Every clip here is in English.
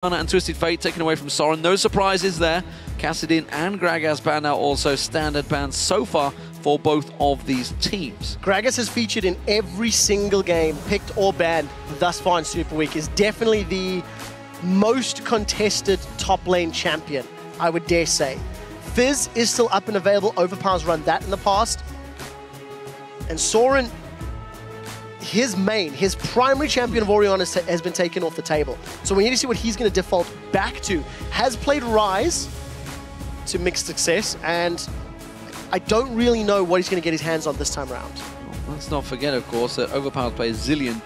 And Twisted Fate taken away from Sorren. No surprises there. Kassadin and Gragas banned out also. Standard bans so far for both of these teams. Gragas has featured in every single game, picked or banned thus far in Super Week. Is definitely the most contested top lane champion, I would dare say. Fizz is still up and available. Overpow's run that in the past. And Sorren, his primary champion of Orion has been taken off the table. So we need to see what he's going to default back to. Has played Rise to mixed success, and I don't really know what he's going to get his hands on this time around. Well, let's not forget, of course, that Overpow plays Zilean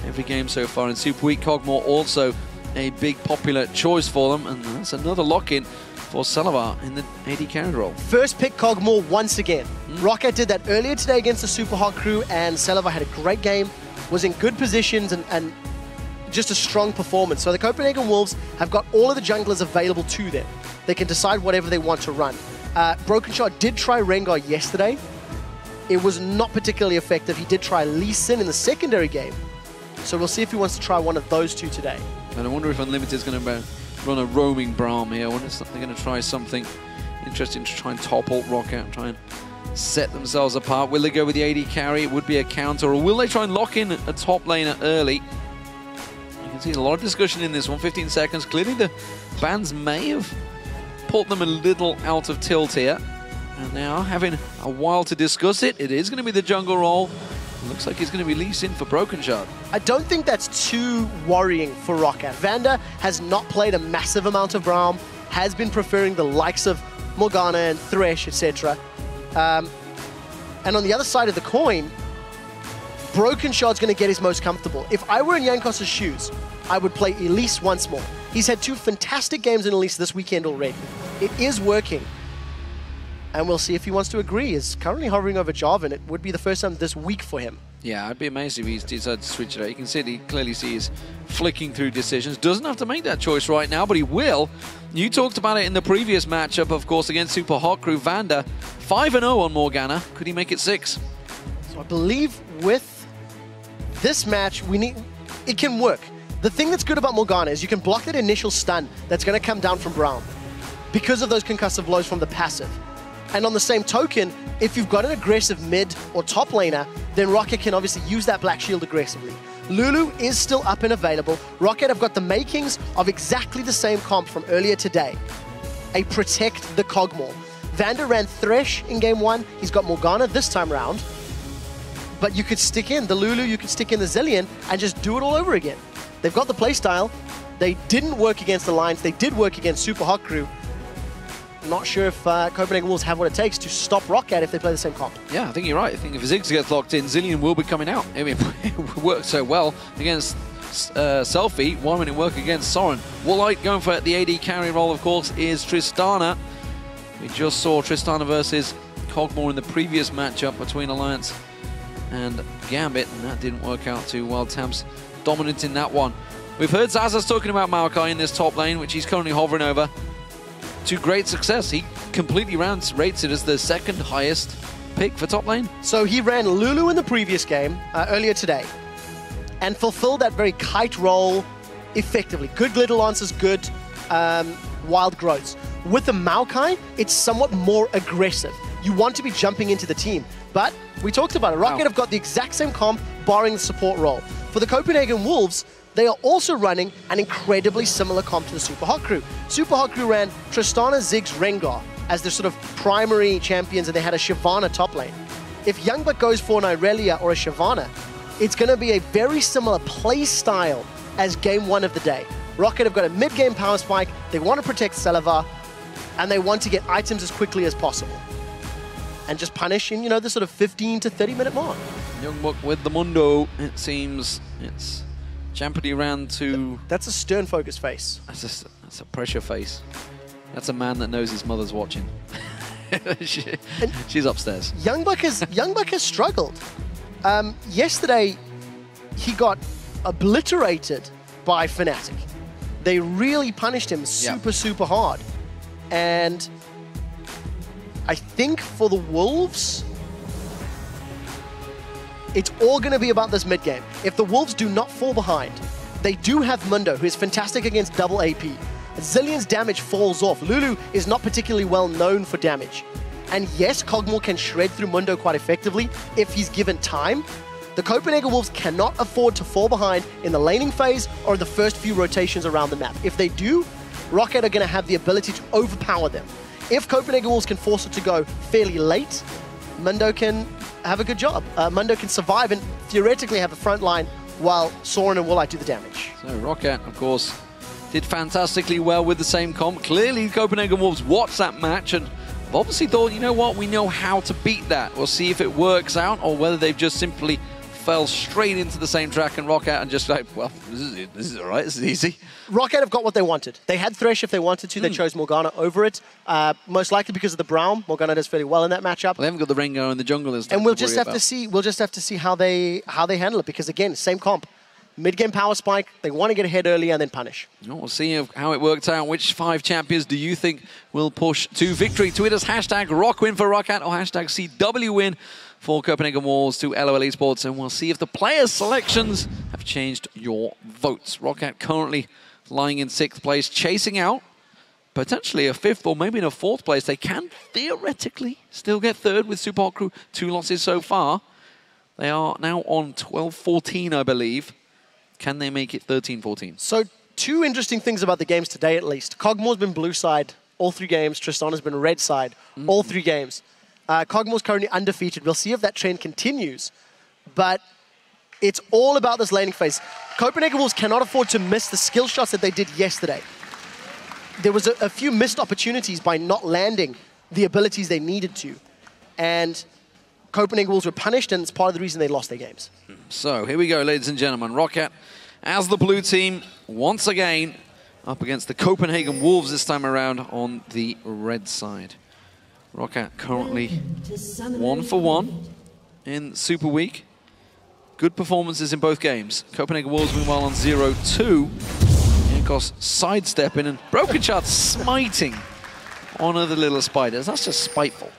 every game so far in Super Week. Kog'Maw also a big popular choice for them, and that's another lock-in for Celaver in the AD carry role. First pick Kog'Maw once again. Roccat did that earlier today against the Super Hot crew, and Celaver had a great game, was in good positions, and just a strong performance. So the Copenhagen Wolves have got all of the junglers available to them. They can decide whatever they want to run. Brokenshard did try Rengar yesterday. It was not particularly effective. He did try Elise in the secondary game. So we'll see if he wants to try one of those two today. And I wonder if Unlimited is going to run a roaming Braum here. I wonder if they're going to try something interesting to try and topple Roccat, try and set themselves apart. Will they go with the AD carry? It would be a counter. Or will they try and lock in a top laner early? You can see a lot of discussion in this one. 15 seconds. Clearly the bans may have pulled them a little out of tilt here. And now having a while to discuss it. It is going to be the jungle role. Looks like he's going to be Elise in for Brokenshard. I don't think that's too worrying for Roccat. VandeR has not played a massive amount of Braum, has been preferring the likes of Morgana and Thresh, etc. And on the other side of the coin, Brokenshard's going to get his most comfortable. If I were in Jankos' shoes, I would play Elise once more. He's had 2 fantastic games in Elise this weekend already. It is working. And we'll see if he wants to agree. He's currently hovering over Jarvan. It would be the first time this week for him. Yeah, I'd be amazed if he decided to switch it out. You can see he clearly sees flicking through decisions. Doesn't have to make that choice right now, but he will. You talked about it in the previous matchup, of course, against Super Hot Crew. VandeR 5-0 on Morgana. Could he make it 6? So I believe with this match, it can work. The thing that's good about Morgana is you can block that initial stun that's going to come down from Braum because of those concussive blows from the passive. And on the same token, if you've got an aggressive mid or top laner, then Roccat can obviously use that Black Shield aggressively. Lulu is still up and available. Roccat have got the makings of exactly the same comp from earlier today. A Protect the Kog'Maw. VandeR ran Thresh in game 1. He's got Morgana this time around. But you could stick in the Lulu, you could stick in the Zilean, and just do it all over again. They've got the playstyle. They didn't work against Alliance. They did work against Super Hot Crew. Not sure if Copenhagen Wolves have what it takes to stop Roccat if they play the same comp. Yeah, I think you're right. I think if Ziggs gets locked in, Zilean will be coming out. I mean, it worked so well against Selfie. Why wouldn't it work against Sorren? Woolite going for the AD carry role, of course, is Tristana. We just saw Tristana versus Kog'Maw in the previous matchup between Alliance and Gambit, and that didn't work out too well. Tam's dominant in that one. We've heard Xaxus talking about Maokai in this top lane, which he's currently hovering over. To great success. He completely rates it as the 2nd highest pick for top lane. So he ran Lulu in the previous game, earlier today, and fulfilled that very kite role effectively. Good little answers, good wild growths. With the Maokai, it's somewhat more aggressive. You want to be jumping into the team, but we talked about it. Roccat have got the exact same comp, barring the support role. For the Copenhagen Wolves, they are also running an incredibly similar comp to the Super Hot Crew. Super Hot Crew ran Tristana, Ziggs, Rengar as their sort of primary champions, and they had a Shyvana top lane. If YoungBuck goes for an Irelia or a Shyvana, it's going to be a very similar play style as game 1 of the day. Roccat have got a mid-game power spike, they want to protect Celaver, and they want to get items as quickly as possible. And just punish in, the sort of 15 to 30 minute mark. YoungBuck with the Mundo, it seems. It's Champity ran to... That's a stern focus face. That's a pressure face. That's a man that knows his mother's watching. She's upstairs. YoungBuck has struggled. Yesterday, he got obliterated by Fnatic. They really punished him super hard. And I think for the Wolves, it's all going to be about this mid game. If the Wolves do not fall behind, They do have Mundo, who is fantastic against double AP. Zilean's damage falls off. Lulu is not particularly well known for damage. And yes, Kog'Maw can shred through Mundo quite effectively if he's given time. The Copenhagen Wolves cannot afford to fall behind in the laning phase or in the first few rotations around the map. If they do, Roccat are going to have the ability to overpower them. If Copenhagen Wolves can force it to go fairly late, Mundo can have a good job. Mundo can survive and theoretically have the front line while Sorren and Woolite do the damage. So Roccat, of course, did fantastically well with the same comp. Clearly, Copenhagen Wolves watched that match and obviously thought, you know what, we know how to beat that. We'll see if it works out or whether they've just simply fell straight into the same track and Roccat and just like, well, this is it. This is all right. This is easy. Roccat have got what they wanted. They had Thresh if they wanted to. They chose Morgana over it. Most likely because of the Braum. Morgana does fairly well in that matchup. Well, they haven't got the Rengar in the jungle and stuff. And we'll just have to see. We'll just have to see how they handle it because again, same comp. Mid-game power spike. They want to get ahead early and then punish. We'll see how it works out. Which 5 champions do you think will push to victory? Tweet us hashtag ROCkwin for Roccat or hashtag CWwin for Copenhagen Wolves to LOL Esports, and we'll see if the players' selections have changed your votes. Roccat currently lying in 6th place, chasing out potentially a 5th or maybe in a 4th place. They can theoretically still get 3rd with Super Hot Crew, 2 losses so far. They are now on 12-14, I believe. Can they make it 13-14? So 2 interesting things about the games today, at least. Kog'Maw's been blue side all 3 games. Tristana's been red side all 3 games. Kog'Maw's currently undefeated. We'll see if that trend continues. But it's all about this laning phase. Copenhagen Wolves cannot afford to miss the skill shots that they did yesterday. There was a few missed opportunities by not landing the abilities they needed to. And Copenhagen Wolves were punished, and it's part of the reason they lost their games. So here we go, ladies and gentlemen. Roccat, as the blue team, once again, up against the Copenhagen Wolves this time around on the red side. Roccat currently 1 for 1 in Super Week. Good performances in both games. Copenhagen Wolves meanwhile on 0-2. Jankos sidestepping and Brokenshard smiting one of the little spiders. That's just spiteful.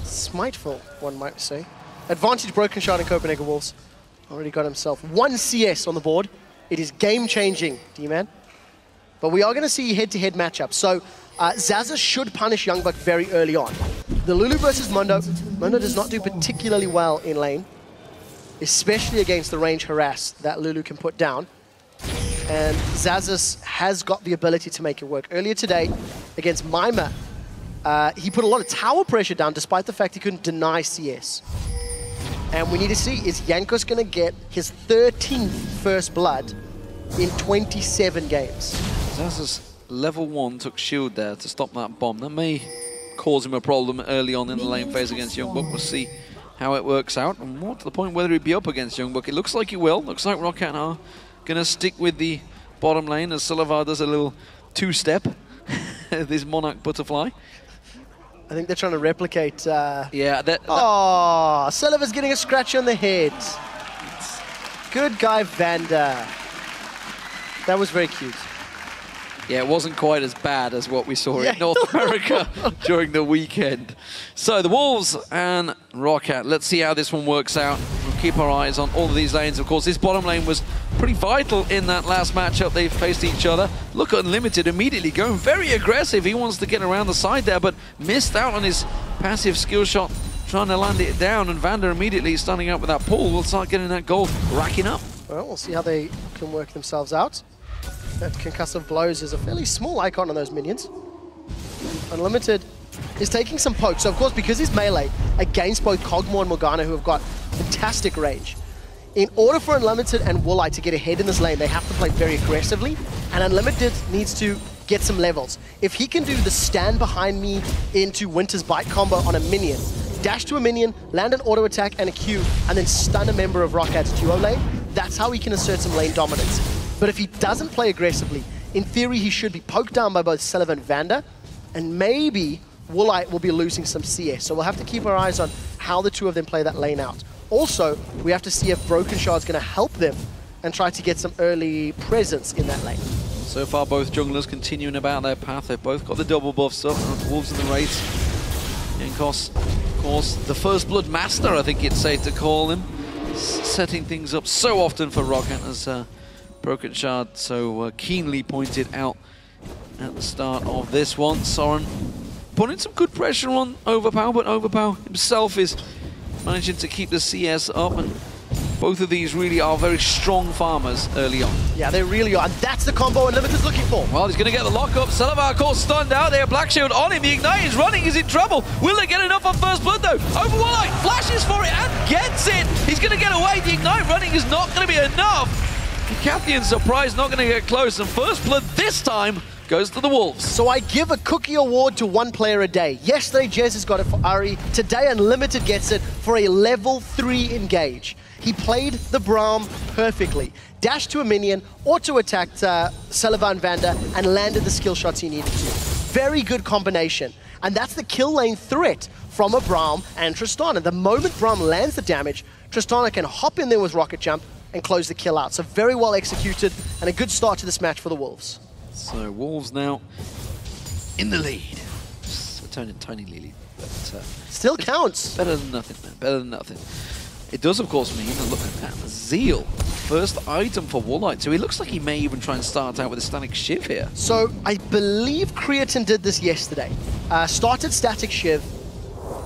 Spiteful, one might say. Advantage Brokenshard and Copenhagen Wolves. Already got himself 1 CS on the board. It is game-changing, D-Man. But we are going to see head-to-head matchups. So Xaxus should punish YoungBuck very early on. The Lulu versus Mundo. Mundo does not do particularly well in lane, especially against the range harass that Lulu can put down. And Xaxus has got the ability to make it work. Earlier today, against Mima, he put a lot of tower pressure down despite the fact he couldn't deny CS. And we need to see, is Jankos going to get his 13th first blood in 27 games? Xaxus level 1 took shield there to stop that bomb. That may cause him a problem early on in the lane phase against YoungBuck. We'll see how it works out. And more to the point, whether he'd be up against YoungBuck. It looks like he will. Looks like Roccat are going to stick with the bottom lane as Celaver does a little 2-step. This Monarch Butterfly. I think they're trying to replicate... yeah. Oh, Celaver's getting a scratch on the head. Good guy, VandeR. That was very cute. Yeah, it wasn't quite as bad as what we saw in North America during the weekend. So the Wolves and Roccat, let's see how this one works out. We'll keep our eyes on all of these lanes. Of course, this bottom lane was pretty vital in that last matchup they faced each other. Look at Unlimited immediately going very aggressive. He wants to get around the side there, but missed out on his passive skill shot, trying to land it down, and VandeR immediately starting out with that pull. We'll start getting that gold racking up. Well, we'll see how they can work themselves out. That concussive blows is a fairly small icon on those minions. Unlimited is taking some pokes. So, of course, because he's melee against both Kog'Maw and Morgana, who have got fantastic range, in order for Unlimited and Woolite to get ahead in this lane, they have to play very aggressively, and Unlimited needs to get some levels. If he can do the stand behind me into Winter's Bite combo on a minion, dash to a minion, land an auto attack and a Q, and then stun a member of Rockat's duo lane, that's how he can assert some lane dominance. But if he doesn't play aggressively, in theory he should be poked down by both Celaver and VandeR, and maybe Woolite will be losing some CS. So we'll have to keep our eyes on how the two of them play that lane out. Also, we have to see if Brokenshard's going to help them and try to get some early presence in that lane. So far, both junglers continuing about their path. They've both got the double buffs up. Wolves in the race. Jankos, of course, the first blood master, I think it's safe to call him. Setting things up so often for Roccat as Brokenshard so keenly pointed out at the start of this one. Sorren putting some good pressure on Overpow, but Overpow himself is managing to keep the CS up, and both of these really are very strong farmers early on. Yeah, they really are, and that's the combo Unlimited's looking for. Well, he's going to get the lock-up. Celaver, of course, stunned out there. Black Shield on him. The Ignite is running. He's in trouble. Will they get enough on First Blood, though? Over Woolite, flashes for it and gets it. He's going to get away. The Ignite running is not going to be enough. The Captain, surprised, not going to get close. And First Blood this time goes to the Wolves. So I give a cookie award to one player a day. Yesterday, Jez has got it for Ari. Today, Unlimited gets it for a level 3 engage. He played the Braum perfectly. Dashed to a minion, auto-attacked Celaver and VandeR, and landed the skill shots he needed to. Very good combination. And that's the kill lane threat from a Braum and Tristana. The moment Braum lands the damage, Tristana can hop in there with Rocket Jump and close the kill out. So very well executed, and a good start to this match for the Wolves. So Wolves now in the lead. Just a tiny lead, but still counts. Better than nothing, man. Better than nothing. It does, of course, mean, look at that, Zeal. First item for Woolite, so he looks like he may even try and start out with a Static Shiv here. So I believe Creatine did this yesterday. Started Static Shiv,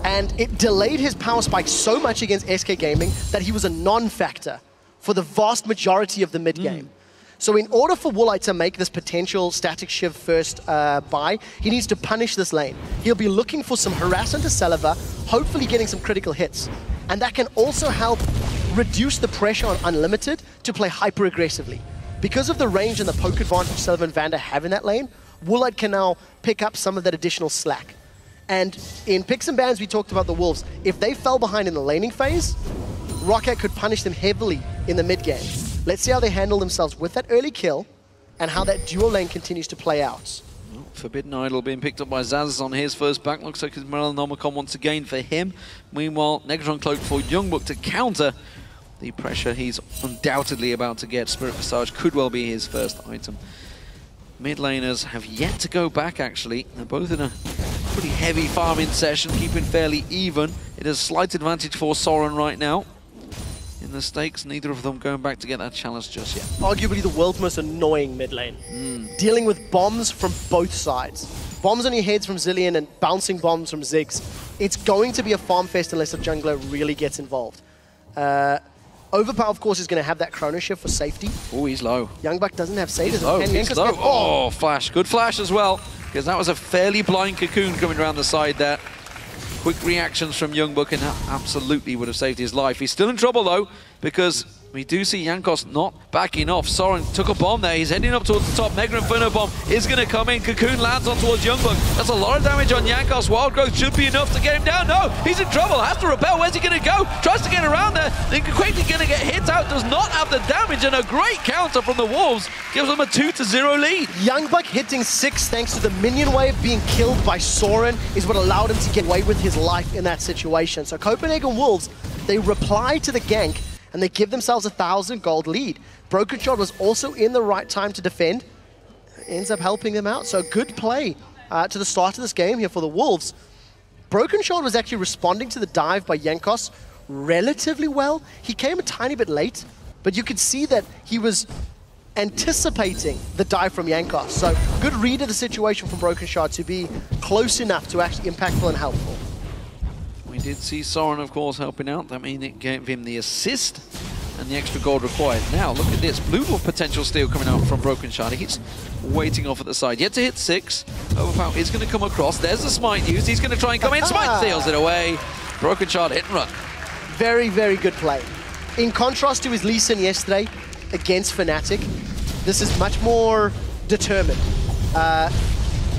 and it delayed his power spike so much against SK Gaming that he was a non-factor for the vast majority of the mid-game. So in order for Woolite to make this potential Static Shiv first buy, he needs to punish this lane. He'll be looking for some harassment to Celaver, hopefully getting some critical hits. And that can also help reduce the pressure on Unlimited to play hyper-aggressively. Because of the range and the poke advantage Celaver and VandeR have in that lane, Woolite can now pick up some of that additional slack. And in picks and bans, we talked about the Wolves. If they fell behind in the laning phase, Roccat could punish them heavily in the mid-game. Let's see how they handle themselves with that early kill and how that duo lane continues to play out. Forbidden Idol being picked up by Xaxus on his first back. Looks like it's Melanomicon once again for him. Meanwhile, Negatron Cloak for YoungBuck to counter the pressure he's undoubtedly about to get. Spirit Visage could well be his first item. Mid laners have yet to go back, actually. They're both in a pretty heavy farming session, keeping fairly even. It is a slight advantage for Sorren right now. In the stakes, neither of them going back to get that challenge just yet. Arguably the world's most annoying mid lane. Dealing with bombs from both sides. Bombs on your heads from Zilean and bouncing bombs from Ziggs. It's going to be a farm fest unless a jungler really gets involved. Overpow, of course, is going to have that chrono shift for safety. Oh, he's low. YoungBuck doesn't have safety. He's low. Oh, flash. Good flash as well, because that was a fairly blind cocoon coming around the side there. Quick reactions from YoungBuck, and that absolutely would have saved his life. He's still in trouble, though, because we do see Jankos not backing off. Sorren took a bomb there. He's heading up towards the top. Mega Inferno bomb is going to come in. Cocoon lands on towards YoungBuck. That's a lot of damage on Jankos. Wild Growth should be enough to get him down. No, he's in trouble. Has to repel. Where's he going to go? Tries to get around there. Then quickly going to get hit out. Does not have the damage, and a great counter from the Wolves gives them a 2-0 lead. YoungBuck hitting 6 thanks to the minion wave being killed by Sorren is what allowed him to get away with his life in that situation. So Copenhagen Wolves, they reply to the gank, and they give themselves a 1,000 gold lead. Brokenshard was also in the right time to defend. Ends up helping them out. So good play to the start of this game here for the Wolves. Brokenshard was actually responding to the dive by Jankos relatively well. He came a tiny bit late, but you could see that he was anticipating the dive from Jankos. So good read of the situation from Brokenshard to be close enough to actually impactful and helpful. We did see Sorren, of course, helping out. That means it gave him the assist and the extra gold required. Now, look at this. Blue Wolf potential steal coming out from Brokenshard. He's waiting off at the side. Yet to hit 6. Overpow is going to come across. There's the smite used. He's going to try and come in. Smite steals it away. Brokenshard hit and run. Very, very good play. In contrast to his Lee Sin yesterday against Fnatic, this is much more determined.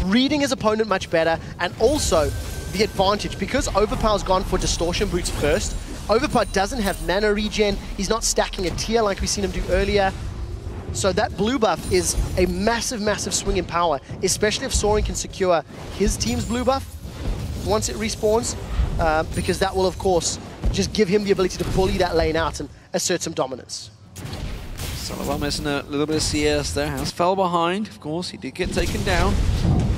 Reading his opponent much better, and also the advantage, because Overpow's gone for distortion boots first. Overpow doesn't have mana regen. He's not stacking a tier like we've seen him do earlier. So that blue buff is a massive, massive swing in power, especially if Sorren can secure his team's blue buff once it respawns, because that will, of course, just give him the ability to bully that lane out and assert some dominance. Celaver missing a little bit of CS there. Has fell behind. Of course, he did get taken down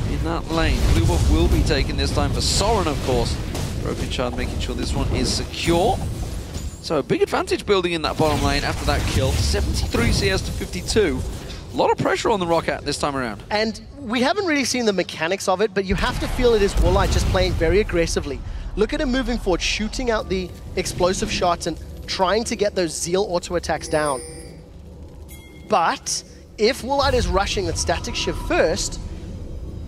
in that lane. Blue buff will be taken this time for Sorren, of course. Brokenshard making sure this one is secure. So a big advantage building in that bottom lane after that kill. 73 CS to 52. A lot of pressure on the Roccat this time around. And we haven't really seen the mechanics of it, but you have to feel it is Woolite just playing very aggressively. Look at him moving forward, shooting out the explosive shots and trying to get those Zeal auto attacks down. But if Woolite is rushing that static shift first,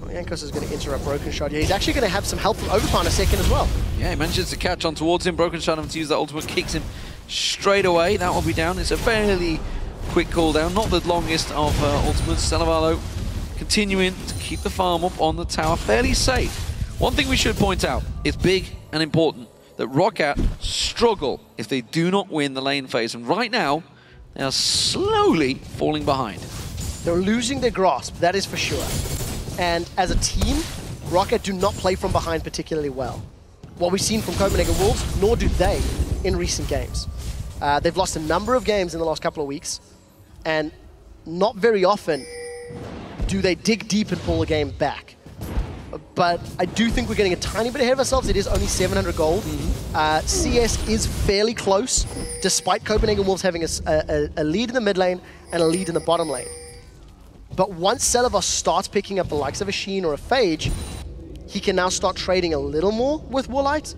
Jankos is going to interrupt Brokenshard here. He's actually going to have some help from Overpow in a second as well. Yeah, he manages to catch on towards him. Brokenshard having to use that ultimate, kicks him straight away. That will be down. It's a fairly quick cooldown, not the longest of ultimates. Celaver continuing to keep the farm up on the tower, fairly safe. One thing we should point out, it's big and important, that Roccat struggle if they do not win the lane phase. And right now, they are slowly falling behind. They're losing their grasp, that is for sure. And as a team, Roccat do not play from behind particularly well. What we've seen from Copenhagen Wolves, nor do they in recent games. They've lost a number of games in the last couple of weeks, and not very often do they dig deep and pull a game back. But I do think we're getting a tiny bit ahead of ourselves. It is only 700 gold. CS is fairly close, despite Copenhagen Wolves having a lead in the mid lane and a lead in the bottom lane. But once Celaver starts picking up the likes of a Shen or a Phage, he can now start trading a little more with Woolite,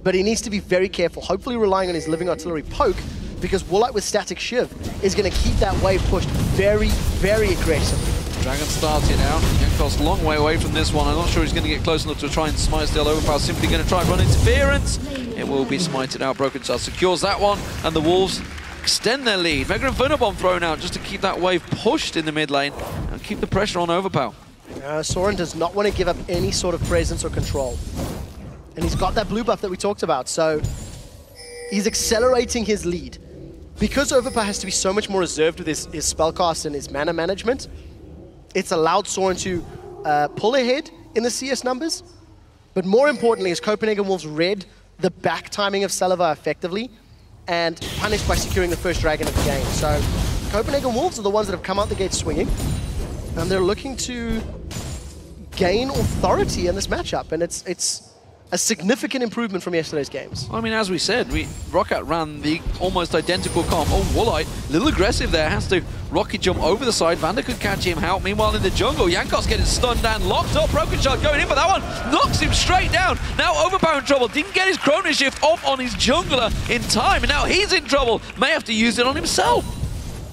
but he needs to be very careful, hopefully relying on his living artillery poke, because Woolite with static shiv is going to keep that wave pushed very, very aggressively. Dragon started out. Jankos long way away from this one. I'm not sure he's going to get close enough to try and smite still. Overpow simply going to try and run interference. It will be smited out. Brokenshard secures that one, and the Wolves extend their lead. Mega Inferno Bomb thrown out just to keep that wave pushed in the mid lane and keep the pressure on Overpow. Sorren does not want to give up any sort of presence or control. And he's got that blue buff that we talked about, so he's accelerating his lead. Because Overpow has to be so much more reserved with his spellcast and his mana management, it's allowed Sorren to pull ahead in the CS numbers. But more importantly, as Copenhagen Wolves read the back timing of Celaver effectively and punished by securing the first dragon of the game. So Copenhagen Wolves are the ones that have come out the gate swinging, and they're looking to gain authority in this matchup, and it's a significant improvement from yesterday's games. I mean, as we said, Roccat ran the almost identical comp. Oh, Woolite, a little aggressive there, has to rocket jump over the side. VandeR could catch him out. Meanwhile, in the jungle, Jankos getting stunned and locked up. Brokenshard going in for that one, knocks him straight down. Now Overpow in trouble, didn't get his Chrono Shift off on his jungler in time, and now he's in trouble. May have to use it on himself.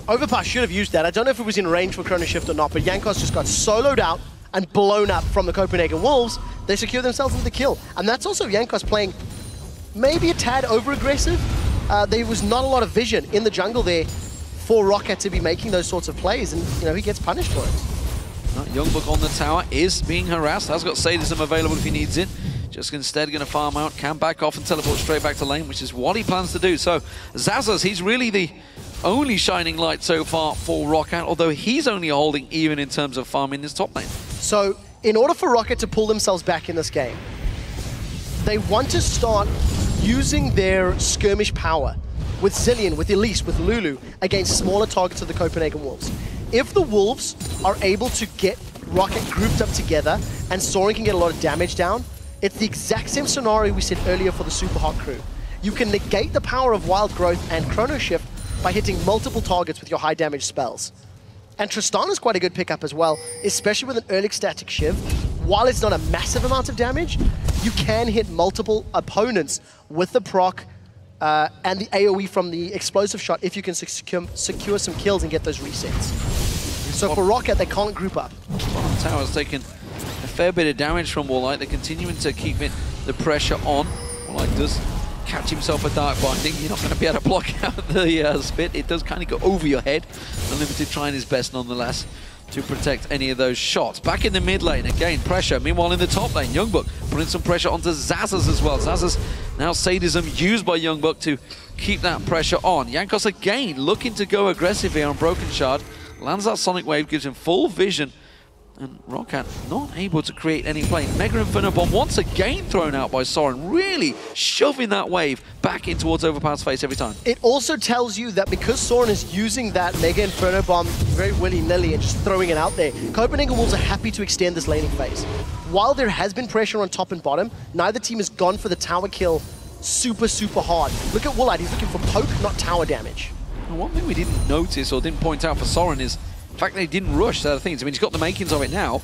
Overpow should have used that. I don't know if it was in range for Chrono Shift or not, but Jankos just got soloed out and blown up from the Copenhagen Wolves. They secure themselves with the kill. And that's also Jankos playing maybe a tad over-aggressive. There was not a lot of vision in the jungle there for Roccat to be making those sorts of plays, and he gets punished for it. YoungBuck on the tower is being harassed, has got sadism available if he needs it. Just instead going to farm out, can back off and teleport straight back to lane, which is what he plans to do. So Xaxus, he's really the only shining light so far for Roccat, although he's only holding even in terms of farming his top lane. So in order for Roccat to pull themselves back in this game, they want to start using their skirmish power with Zilean, with Elise, with Lulu against smaller targets of the Copenhagen Wolves. If the Wolves are able to get Roccat grouped up together and Sorren can get a lot of damage down, it's the exact same scenario we said earlier for the Super Hot crew. You can negate the power of Wild Growth and Chrono Shift by hitting multiple targets with your high damage spells. And Tristana's quite a good pickup as well, especially with an early static shiv. While it's not a massive amount of damage, you can hit multiple opponents with the proc and the AoE from the explosive shot if you can secure some kills and get those resets. So for Roccat, they can't group up. Well, Tower's taken a fair bit of damage from Woolite. They're continuing to keep the pressure on. Woolite does catch himself a dark binding. You're not going to be able to block out the spit. It does kind of go over your head. Unlimited trying his best nonetheless to protect any of those shots. Back in the mid lane, again, pressure. Meanwhile, in the top lane, YoungBuck putting some pressure onto Xaxus as well. Xaxus now sadism used by YoungBuck to keep that pressure on. Jankos again looking to go aggressive here on Brokenshard. Lands that Sonic Wave, gives him full vision. And Roccat not able to create any play. Mega Inferno Bomb once again thrown out by Sorren, really shoving that wave back in towards Overpow's face every time. It also tells you that because Sorren is using that Mega Inferno Bomb very willy-nilly and just throwing it out there, Copenhagen Wolves are happy to extend this laning phase. While there has been pressure on top and bottom, neither team has gone for the tower kill super, super hard. Look at Woolite, he's looking for poke, not tower damage. And one thing we didn't notice or didn't point out for Sorren is the fact that he didn't rush the other things. I mean, he's got the makings of it now,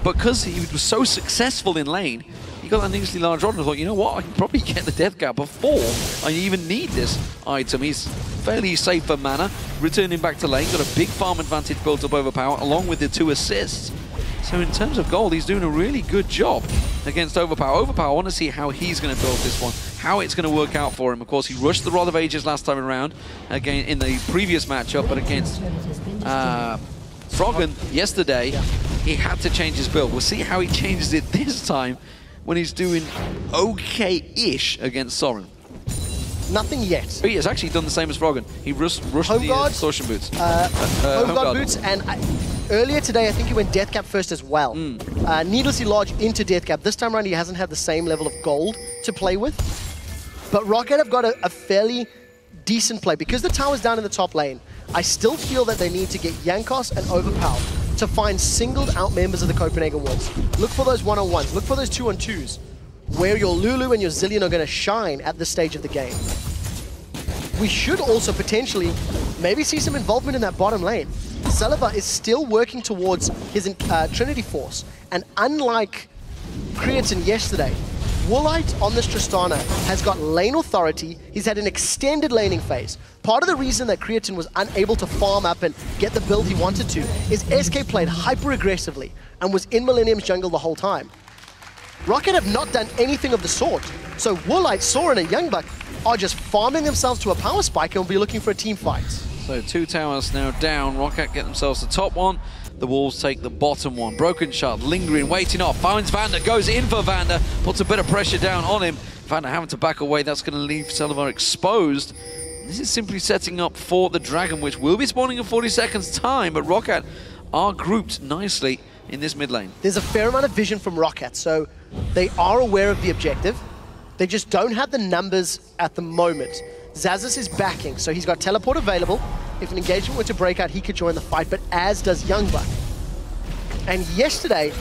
but because he was so successful in lane, he got that needlessly large rod and thought, you know what, I can probably get the death gap before I even need this item. He's fairly safe for mana, returning back to lane, got a big farm advantage built up Overpow, along with the 2 assists. So in terms of gold, he's doing a really good job against Overpow. Overpow, I want to see how he's going to build this one, how it's going to work out for him. Of course, he rushed the Rod of Ages last time around, again in the previous matchup, but against Froggen yesterday, he had to change his build. We'll see how he changes it this time when he's doing okay-ish against Sorren. Nothing yet. But he has actually done the same as Froggen. He rushed the distortion boots. Home guard boots, and earlier today I think he went death cap first as well. Needlessly large into death cap. This time around he hasn't had the same level of gold to play with. But Roccat have got a fairly decent play. Because the tower's down in the top lane, I still feel that they need to get Jankos and Overpow to find singled out members of the Copenhagen Wolves. Look for those one-on-ones, look for those two-on-twos, where your Lulu and your Zilean are going to shine at this stage of the game. We should also potentially maybe see some involvement in that bottom lane. Celaver is still working towards his Trinity Force, and unlike Creatine yesterday, Woolite on this Tristana has got lane authority. He's had an extended laning phase. Part of the reason that Creatine was unable to farm up and get the build he wanted to is SK played hyper-aggressively and was in Millennium's jungle the whole time. Roccat have not done anything of the sort. So Woolite, Sorren, and YoungBuck are just farming themselves to a power spike and will be looking for a team fight. So 2 towers now down. Roccat get themselves the top one. The Wolves take the bottom one. Brokenshard lingering, waiting off. Finds VandeR, goes in for VandeR, puts a bit of pressure down on him. VandeR having to back away. That's going to leave Celaver exposed. This is simply setting up for the Dragon, which will be spawning in 40 seconds time, but Roccat are grouped nicely in this mid lane. There's a fair amount of vision from Roccat, so they are aware of the objective. They just don't have the numbers at the moment. Xaxus is backing, so he's got teleport available. If an engagement were to break out, he could join the fight, but as does YoungBuck. And yesterday,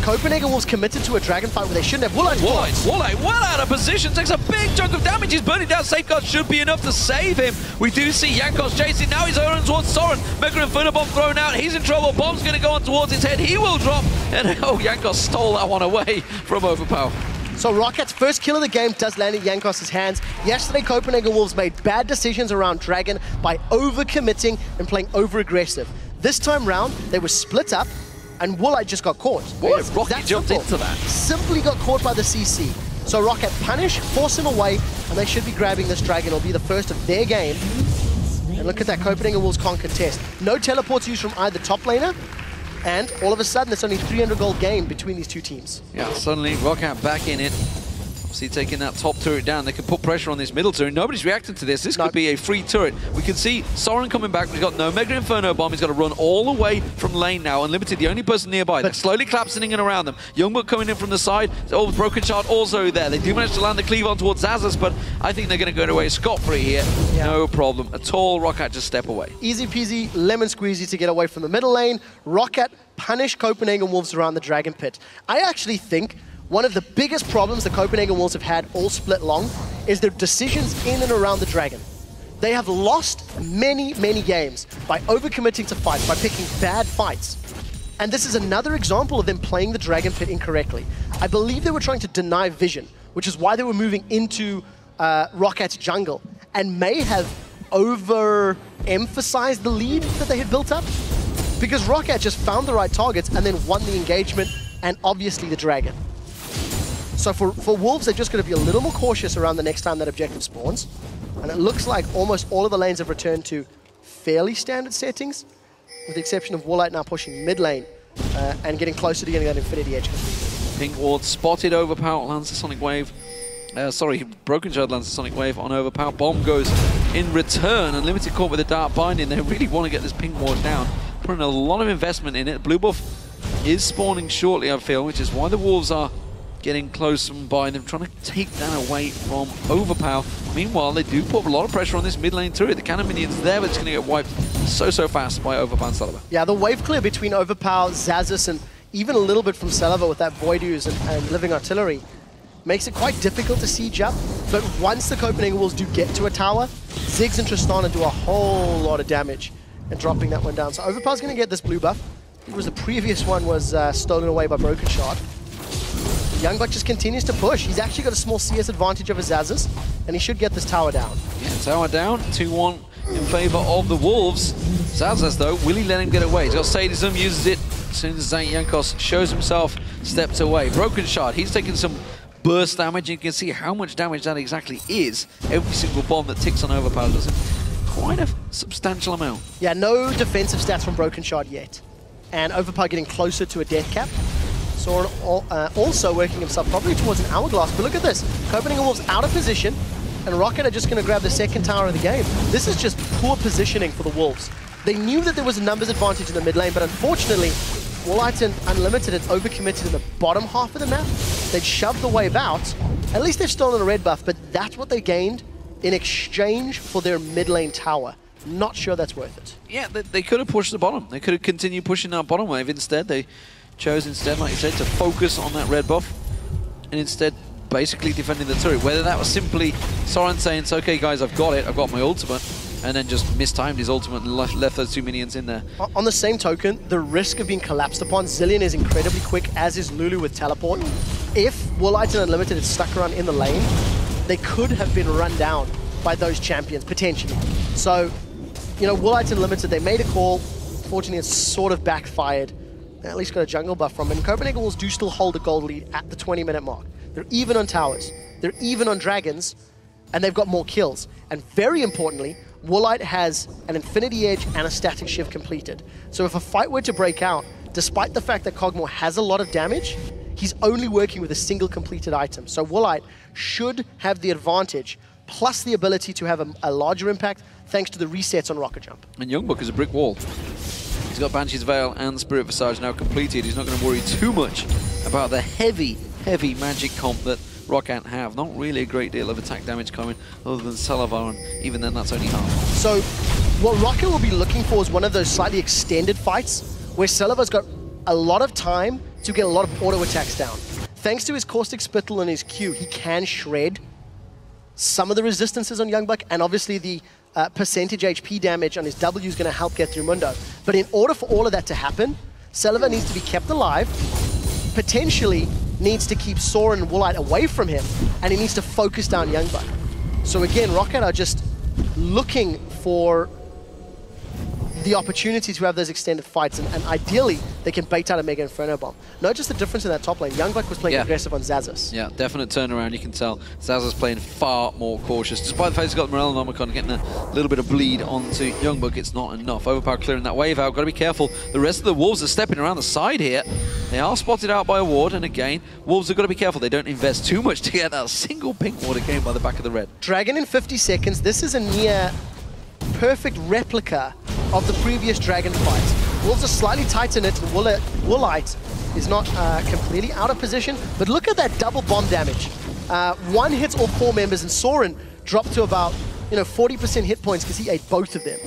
Copenhagen Wolves committed to a dragon fight where they shouldn't have. Woolite well out of position, takes a big chunk of damage. He's burning down. Safeguard should be enough to save him. We do see Jankos chasing. Now he's running towards Sorren. Mega Inferno Bomb thrown out. He's in trouble. Bomb's going to go on towards his head. He will drop. And oh, Jankos stole that one away from Overpow. So Rockat's first kill of the game does land in Jankos' hands. Yesterday, Copenhagen Wolves made bad decisions around Dragon by over-committing and playing over-aggressive. This time round, they were split up, and Woolite just got caught. Roccat jumped into that. Simply got caught by the CC. So Roccat punish, force him away, and they should be grabbing this Dragon. It'll be the first of their game. And look at that, Copenhagen Wolves can't contest. No teleports used from either top laner, and all of a sudden, it's only 300 gold gain between these two teams. Yeah, suddenly Roccat back in it. Obviously taking that top turret down. They can put pressure on this middle turret. Nobody's reacting to this. This could be a free turret. We can see Sorren coming back. We've got no Mega Inferno Bomb. He's got to run all the way from lane now. Unlimited, the only person nearby. They're slowly collapsing in and around them. YoungBuck coming in from the side. Oh, Brokenshard also there. They do manage to land the cleave on towards Xaxus, but I think they're going to go away scot-free here. Yeah. No problem at all. Roccat just step away. Easy peasy, lemon squeezy to get away from the middle lane. Roccat punish Copenhagen Wolves around the Dragon Pit. I actually think one of the biggest problems the Copenhagen Wolves have had all split long is their decisions in and around the Dragon. They have lost many, many games by overcommitting to fights, by picking bad fights. And this is another example of them playing the Dragon Pit incorrectly. I believe they were trying to deny vision, which is why they were moving into Rockat's jungle, and may have overemphasized the lead that they had built up. Because Roccat just found the right targets and then won the engagement, and obviously the Dragon. So for Wolves, they're just going to be a little more cautious around the next time that objective spawns. And it looks like almost all of the lanes have returned to fairly standard settings, with the exception of Woolite now pushing mid lane and getting closer to getting that Infinity Edge completed. Pink Ward spotted Overpow, lands the Sonic Wave. Brokenshard lands the Sonic Wave on Overpow. Bomb goes in return. Unlimited caught with a Dark Binding. They really want to get this Pink Ward down. Putting a lot of investment in it. Blue buff is spawning shortly, I feel, which is why the Wolves are getting close from by them, trying to take that away from Overpow. Meanwhile, they do put a lot of pressure on this mid lane turret. The cannon minion's there, but it's going to get wiped so fast by Overpow and Celaver. Yeah, the wave clear between Overpow, Xaxus, and even a little bit from Celaver with that Void Ooze and Living Artillery makes it quite difficult to siege up. But once the Copenhagen Wolves do get to a tower, Ziggs and Tristana do a whole lot of damage and dropping that one down. So Overpow's going to get this blue buff. It was the previous one was stolen away by Brokenshard. YoungBuck just continues to push. He's actually got a small CS advantage over Xaxus, and he should get this tower down. Yeah, tower down, 2-1 in favor of the Wolves. Xaxus, though, will he let him get away? He's got sadism, uses it as soon as Jankos shows himself, steps away. Brokenshard, he's taking some burst damage. You can see how much damage that exactly is. Every single bomb that ticks on Overpow does it. Quite a substantial amount. Yeah, no defensive stats from Brokenshard yet. And Overpow getting closer to a death cap. Sorren also working himself probably towards an hourglass. But look at this. Copenhagen Wolves out of position. And Roccat are just going to grab the second tower of the game. This is just poor positioning for the Wolves. They knew that there was a numbers advantage in the mid lane, but unfortunately, Woolite and Unlimited had overcommitted in the bottom half of the map. They'd shoved the wave out. At least they've stolen a red buff, but that's what they gained in exchange for their mid lane tower. Not sure that's worth it. Yeah, they could have pushed the bottom. They could have continued pushing that bottom wave. Instead, they chose like you said, to focus on that red buff and instead basically defending the turret. Whether that was simply Sorren saying, it's okay guys, I've got it, I've got my ultimate, and then just mistimed his ultimate and left those two minions in there. On the same token, the risk of being collapsed upon, Zilean is incredibly quick, as is Lulu with teleport. If Woolite and Unlimited had stuck around in the lane, they could have been run down by those champions, potentially. So, you know, Woolite and Unlimited, they made a call. Fortunately, it's sort of backfired. They at least got a jungle buff from it. And Copenhagen Wolves do still hold a gold lead at the 20-minute mark. They're even on towers. They're even on dragons. And they've got more kills. And very importantly, Woolite has an Infinity Edge and a Static Shift completed. So if a fight were to break out, despite the fact that Kog'Maw has a lot of damage, he's only working with a single completed item. So Woolite should have the advantage, plus the ability to have a larger impact, thanks to the resets on Rocket Jump. And YoungBuck is a brick wall. He's got Banshee's Veil and Spirit Visage now completed. He's not going to worry too much about the heavy magic comp that Roccat have. Not really a great deal of attack damage coming other than Celaver, and even then that's only half. So what Roccat will be looking for is one of those slightly extended fights where Celaver's got a lot of time to get a lot of auto attacks down. Thanks to his Caustic Spittle and his Q, he can shred some of the resistances on YoungBuck, and obviously the percentage HP damage on his W is going to help get through Mundo. But in order for all of that to happen, Celaver needs to be kept alive, potentially needs to keep Sorren and Woolite away from him, and he needs to focus down YoungBuck. So again, Roccat are just looking for the opportunity to have those extended fights, and ideally they can bait out a Mega Inferno Bomb. Notice the difference in that top lane. YoungBuck was playing aggressive on Xaxus. Yeah, definite turnaround. You can tell Xaxus playing far more cautious. Despite the fact he's got Morel and Omicron getting a little bit of bleed onto YoungBuck, it's not enough. Overpow clearing that wave out. Got to be careful. The rest of the Wolves are stepping around the side here. They are spotted out by a ward, and again, Wolves have got to be careful. They don't invest too much to get that single pink ward again by the back of the red. Dragon in 50 seconds. This is a near perfect replica of the previous Dragon fight. Wolves are slightly tighter knit, and Woolite is not completely out of position, but look at that double bomb damage. One hits all four members, and Sorren dropped to about 40% hit points because he ate both of them.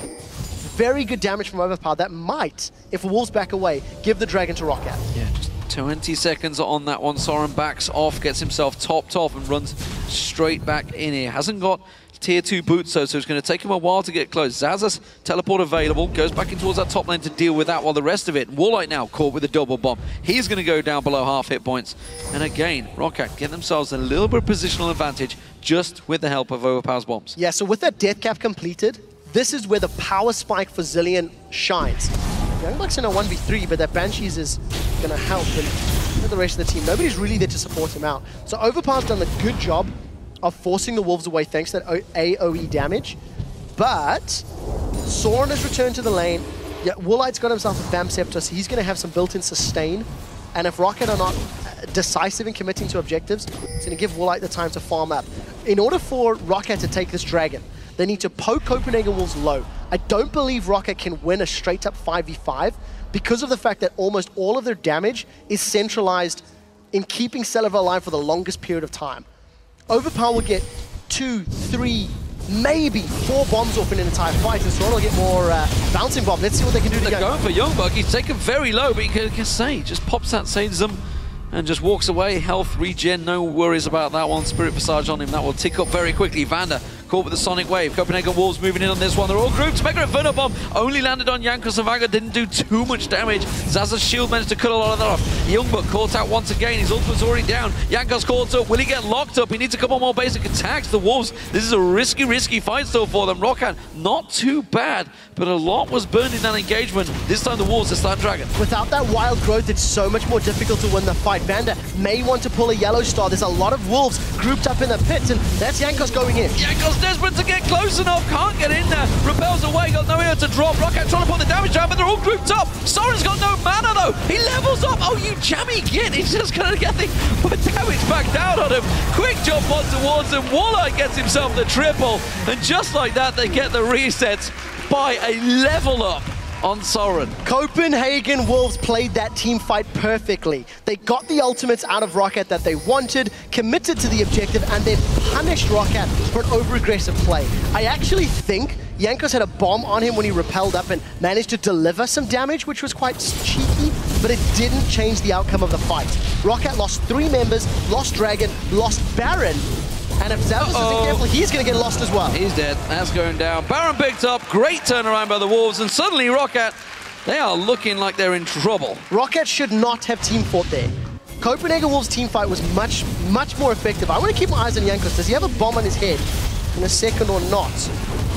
Very good damage from Overpow. That might, if Wolves back away, give the Dragon to Roccat. Yeah, just 20 seconds on that one. Sorren backs off, gets himself topped off, and runs straight back in here. Hasn't got tier 2 boots, so it's going to take him a while to get close. Xaxus, teleport available, goes back in towards that top lane to deal with that, while the rest of it, Woolite now caught with a double bomb. He's going to go down below half hit points. And again, Roccat get themselves a little bit of positional advantage just with the help of Overpow's bombs. Yeah, so with that death cap completed, this is where the power spike for Zilean shines. YoungBuck's in a 1v3, but that Banshees is going to help, and the rest of the team, nobody's really there to support him out. So Overpow's done a good job of forcing the Wolves away thanks to that AoE damage. But Sorren has returned to the lane. Yeah, Woolite's got himself a Vamp Scepter, so he's going to have some built-in sustain. And if Roccat are not decisive in committing to objectives, it's going to give Woolite the time to farm up. In order for Roccat to take this Dragon, they need to poke Copenhagen Wolves low. I don't believe Roccat can win a straight-up 5v5 because of the fact that almost all of their damage is centralized in keeping Celaver alive for the longest period of time. Overpow will get 2, 3, maybe 4 bombs off in an entire fight, and Sorren will get more bouncing bomb. Let's see what they can do. They're going for YoungBuck. He's taken very low, but you can say, just pops that sadism and just walks away. Health regen, no worries about that one. Spirit Visage on him, that will tick up very quickly. VandeR caught with the Sonic Wave. Copenhagen Wolves moving in on this one. They're all grouped. Mega Inferno Bomb only landed on Jankos and VandeR, didn't do too much damage. Xaxus shield managed to cut a lot of that off. YoungBuck caught out once again. His ultimate's already down. Jankos caught up. Will he get locked up? He needs a couple more basic attacks. The Wolves, this is a risky fight still for them. Roccat, not too bad, but a lot was burned in that engagement. This time the Wolves are start Dragon. Without that wild growth, it's so much more difficult to win the fight. VandeR may want to pull a yellow star. There's a lot of Wolves grouped up in the pits, and that's Jankos going in. Jankos desperate to get close enough, can't get in there. Repels away, got nowhere to drop. Roccat trying to put the damage down, but they're all grouped up. Sorren's got no mana though. He levels up. Oh, you jammy git. He's just going to get the damage back down on him. Quick jump on towards him. Woolite gets himself the triple, and just like that, they get the resets by a level up on Sorren. Copenhagen Wolves played that team fight perfectly. They got the ultimates out of Roccat that they wanted, committed to the objective, and then punished Roccat for an over-aggressive play. I actually think Jankos had a bomb on him when he rappelled up and managed to deliver some damage, which was quite cheeky, but it didn't change the outcome of the fight. Roccat lost 3 members, lost Dragon, lost Baron, and if Xaxus isn't careful, he's going to get lost as well. He's dead. That's going down. Baron picked up. Great turnaround by the Wolves, and suddenly Roccat, they are looking like they're in trouble. Roccat should not have team fought there. Copenhagen Wolves' team fight was much more effective. I want to keep my eyes on Jankos. Does he have a bomb on his head in a second or not?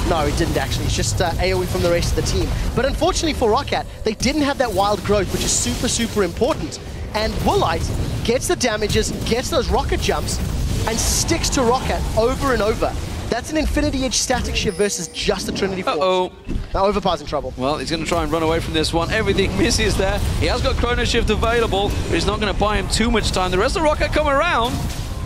No, he didn't actually. It's just AoE from the rest of the team. But unfortunately for Roccat, they didn't have that wild growth, which is super important. And Woolite gets the damages, gets those rocket jumps, and sticks to Roccat over and over. That's an Infinity Edge static shift versus just the Trinity Force. Now Overpow's in trouble. Well, he's going to try and run away from this one. Everything misses there. He has got Chrono Shift available, but he's not going to buy him too much time. The rest of Roccat come around.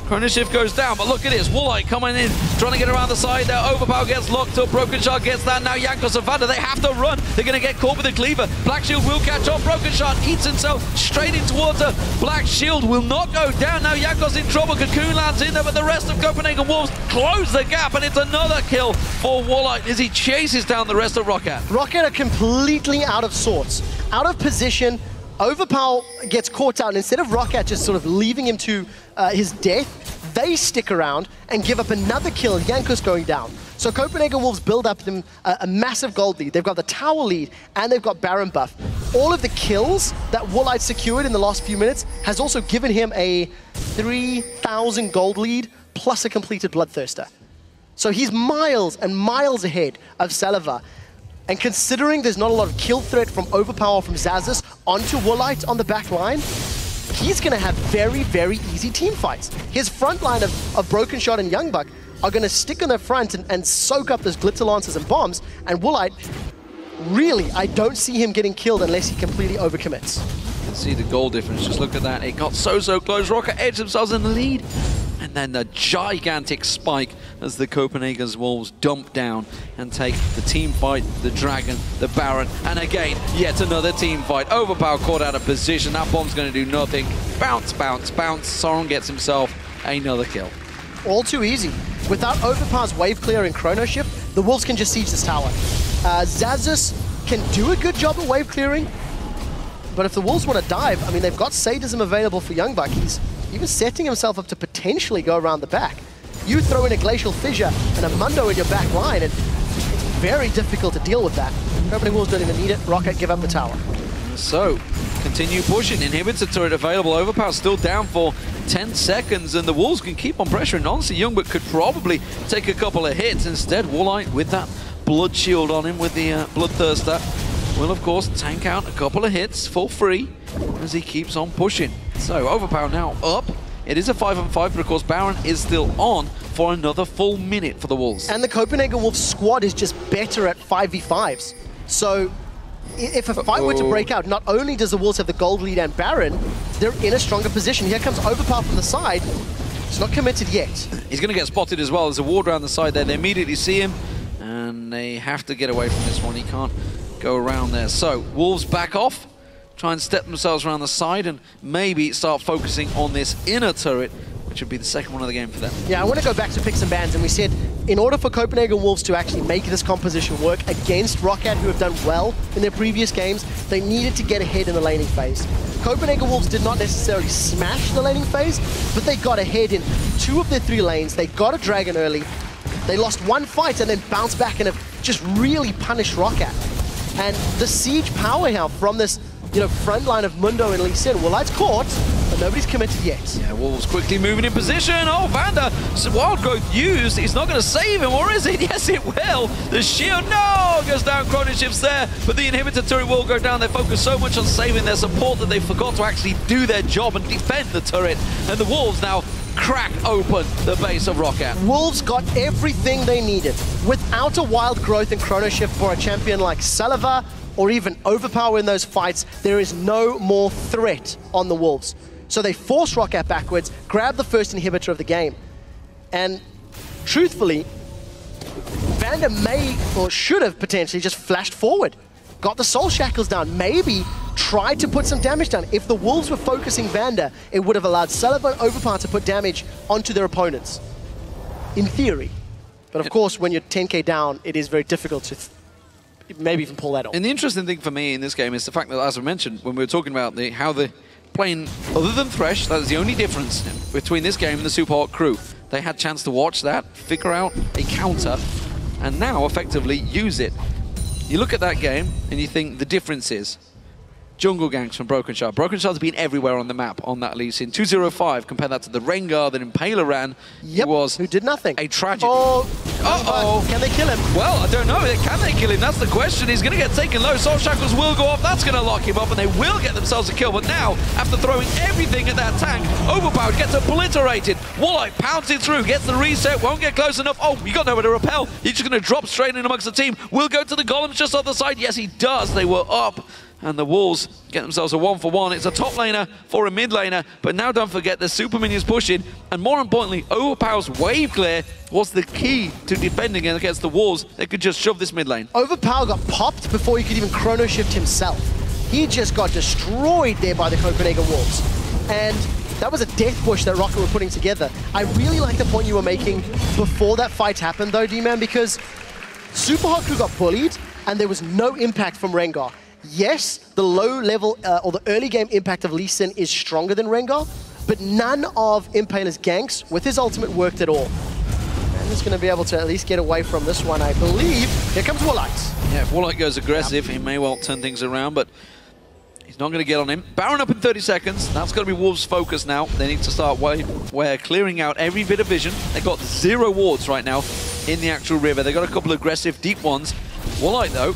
Chrono Shift goes down, but look at this. Woolite coming in, trying to get around the side there. Overpow gets locked up. Brokenshard gets that. Now Jankos and VandeR, they have to run. They're going to get caught with the cleaver. Black Shield will catch up. Brokenshard eats himself straight in towards her. Black Shield will not go down. Now Jankos in trouble. Cocoon lands in there, but the rest of Copenhagen Wolves close the gap, and it's another kill for Woolite as he chases down the rest of Roccat. Roccat are completely out of sorts, out of position. Overpow gets caught out, and instead of Roccat just sort of leaving him to his death, they stick around and give up another kill, Jankos going down. So Copenhagen Wolves build up them a massive gold lead. They've got the tower lead, and they've got Baron buff. All of the kills that Woolite secured in the last few minutes has also given him a 3,000 gold lead, plus a completed Bloodthirster. So he's miles and miles ahead of Celaver. And considering there's not a lot of kill threat from Overpow or from Xaxus onto Woolite on the back line, he's going to have very easy team fights. His front line of Brokenshard and YoungBuck are going to stick on their front and soak up those Glitter Lancers and bombs, and Woolite, really, I don't see him getting killed unless he completely overcommits. You can see the goal difference, just look at that. It got so close. Roccat edged themselves in the lead. And then the gigantic spike as the Copenhagen Wolves dump down and take the team fight, the Dragon, the Baron, and again, yet another team fight. Overpow caught out of position. That bomb's going to do nothing. Bounce. Sorren gets himself another kill. All too easy. Without Overpow's wave clear and Chrono Shift, the Wolves can just siege this tower. Xaxus can do a good job at wave clearing, but if the Wolves want to dive, I mean, they've got Sadism available for YoungBuck. He's even setting himself up to potentially go around the back. You throw in a Glacial Fissure and a Mundo in your back line, and it's very difficult to deal with that. Copenhagen Wolves don't even need it. Roccat give up the tower. So, continue pushing. Inhibitor turret available. Overpow still down for 10 seconds, and the Wolves can keep on pressuring. Honestly, YoungBuck could probably take a couple of hits. Instead, Woolite with that Blood Shield on him with the Bloodthirster will, of course, tank out a couple of hits for free as he keeps on pushing. So, Overpow now up. It is a 5-on-5, but of course, Baron is still on for another full minute for the Wolves. And the Copenhagen Wolves squad is just better at 5v5s. So, if a fight were to break out, not only does the Wolves have the gold lead and Baron, they're in a stronger position. Here comes Overpow from the side. It's not committed yet. He's going to get spotted as well. There's a ward around the side there. They immediately see him, and they have to get away from this one. He can't go around there. So, Wolves back off. Try and step themselves around the side and maybe start focusing on this inner turret, which would be the second one of the game for them. Yeah, I want to go back to picks and bans, and we said in order for Copenhagen Wolves to actually make this composition work against Roccat, who have done well in their previous games, they needed to get ahead in the laning phase. Copenhagen Wolves did not necessarily smash the laning phase, but they got ahead in 2 of their 3 lanes. They got a dragon early. They lost 1 fight and then bounced back and have just really punished Roccat. And the siege power here from this, front line of Mundo and Elise, Woolite's caught, but nobody's committed yet. Yeah, Wolves quickly moving in position. Oh, VandeR, wild growth used. It's not going to save him, or is it? Yes, it will. The shield, no, goes down. Chrono shifts there, but the inhibitor turret will go down. They focus so much on saving their support that they forgot to actually do their job and defend the turret. And the Wolves now crack open the base of Roccat. Wolves got everything they needed. Without a wild growth and chrono shift for a champion like Celaver or even Overpow in those fights, there is no more threat on the Wolves. So they force Roccat backwards, grab the first inhibitor of the game. And truthfully, VandeR may or should have potentially just flashed forward, got the soul shackles down, maybe tried to put some damage down. If the Wolves were focusing VandeR, it would have allowed Celaver and Overpow to put damage onto their opponents, in theory. But of course, when you're 10k down, it is very difficult to maybe even pull that off. And the interesting thing for me in this game is the fact that, as I mentioned, when we were talking about how the playing, other than Thresh, that is the only difference between this game and the Super Hot crew. They had a chance to watch that, figure out a counter, and now effectively use it. You look at that game and you think the difference is jungle ganks from Brokenshard. Brokenshard's been everywhere on the map on that Elise. In 205, compare that to the Rengar that Impaler ran. Yep, who did nothing. A tragedy. Oh, can they kill him? Well, I don't know. Can they kill him? That's the question. He's going to get taken low. Soul Shackles will go off. That's going to lock him up, and they will get themselves a kill. But now, after throwing everything at that tank, Overpow gets obliterated. Woolite pounces through, gets the reset, won't get close enough. Oh, you got nowhere to repel. He's just going to drop straight in amongst the team. Will go to the golems just off the side. Yes, he does. They were up. And the Wolves get themselves a 1-for-1. It's a top laner for a mid laner, but now don't forget the super minions pushing, and more importantly, Overpow's wave clear was the key to defending against the Wolves. They could just shove this mid lane. Overpow got popped before he could even chrono shift himself. He just got destroyed there by the Copenhagen Wolves. And that was a death push that Roccat were putting together. I really like the point you were making before that fight happened though, D-Man, because Super Hot crew got bullied and there was no impact from Rengar. Yes, the low level or the early game impact of Lee Sin is stronger than Rengar, but none of Impaler's ganks with his ultimate worked at all. And he's going to be able to at least get away from this one, I believe. Here comes Woolite. Yeah, if Woolite goes aggressive, he may well turn things around, but he's not going to get on him. Baron up in 30 seconds. That's going to be Wolves' focus now. They need to start clearing out every bit of vision. They've got 0 wards right now in the actual river. They've got a couple of aggressive deep ones. Woolite, though,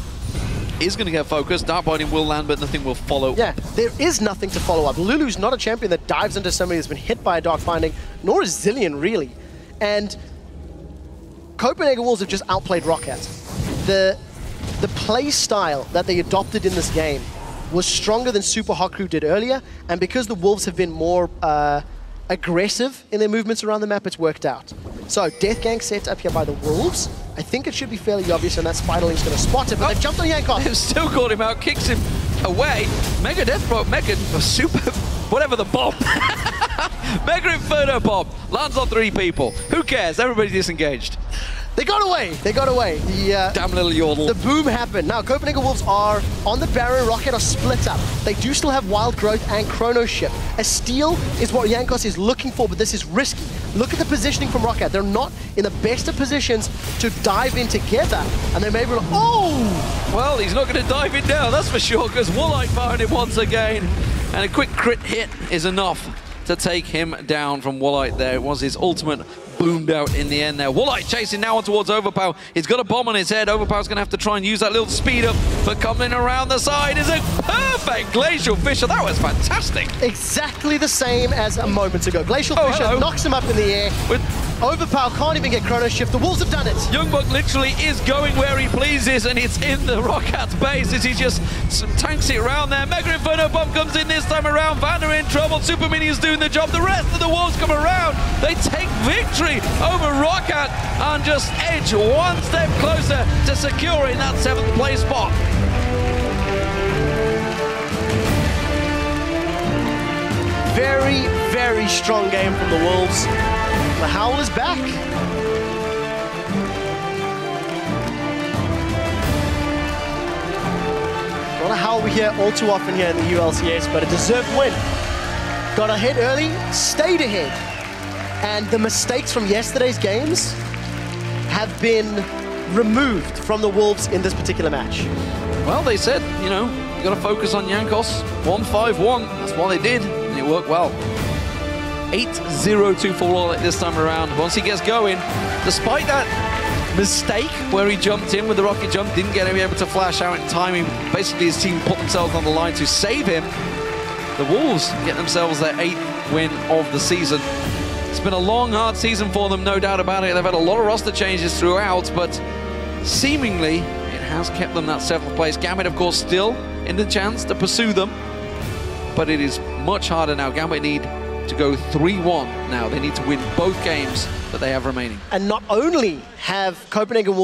is going to get focused. Dark Binding will land, but nothing will follow. Yeah, there is nothing to follow up. Lulu's not a champion that dives into somebody that's been hit by a Dark Binding, nor is Zilean, really. And Copenhagen Wolves have just outplayed Roccat. The play style that they adopted in this game was stronger than Super Hot crew did earlier, and because the Wolves have been more aggressive in their movements around the map, it's worked out. So, Death Gang set up here by the Wolves. I think it should be fairly obvious, and that Spiderling's going to spot it, but they've jumped on Jankos. They've still caught him out, kicks him away. Mega Death Bomb, Mega Super, whatever the bomb. Mega Inferno Bomb lands on 3 people. Who cares? Everybody disengaged. They got away. They got away. Damn little yordle. The boom happened. Now, Copenhagen Wolves are on the Baron. Roccat are split up. They do still have Wild Growth and Chrono Shift. A steal is what Jankos is looking for, but this is risky. Look at the positioning from Roccat. They're not in the best of positions to dive in together. And they may be like, oh! Well, he's not going to dive in now, that's for sure, because Woolite fired him once again. And a quick crit hit is enough to take him down from Woolite there. It was his ultimate boomed out in the end there. Woolite chasing now on towards Overpow. He's got a bomb on his head. Overpow's going to have to try and use that little speed up, but coming around the side is a perfect Glacial Fissure. That was fantastic. Exactly the same as a moment ago. Glacial Fissure knocks him up in the air. Overpow can't even get Chrono Shift. The Wolves have done it. YoungBuck literally is going where he pleases, and it's in the Rockat's base as he just tanks it around there. Mega Inferno Bomb comes in this time around. VandeR in trouble. Super Minions doing the job. The rest of the Wolves come around. They take victory over Roccat and just edge one step closer to securing that 7th place spot. Very, very strong game from the Wolves. The Howl is back. Not a howl we hear all too often here in the ULCS, but a deserved win. Got ahead early, stayed ahead. And the mistakes from yesterday's games have been removed from the Wolves in this particular match. Well, they said, you know, you got to focus on Jankos. 1-5-1. That's what they did, and it worked well. 8-0-2 for Woolite this time around. Once he gets going, despite that mistake where he jumped in with the rocket jump, didn't get able to flash out in time. Basically, his team put themselves on the line to save him. The Wolves get themselves their 8th win of the season. It's been a long, hard season for them, no doubt about it. They've had a lot of roster changes throughout, but seemingly it has kept them that 7th place. Gambit, of course, still in the chance to pursue them, but it is much harder now. Gambit need to go 3-1 now. They need to win both games that they have remaining. And not only have Copenhagen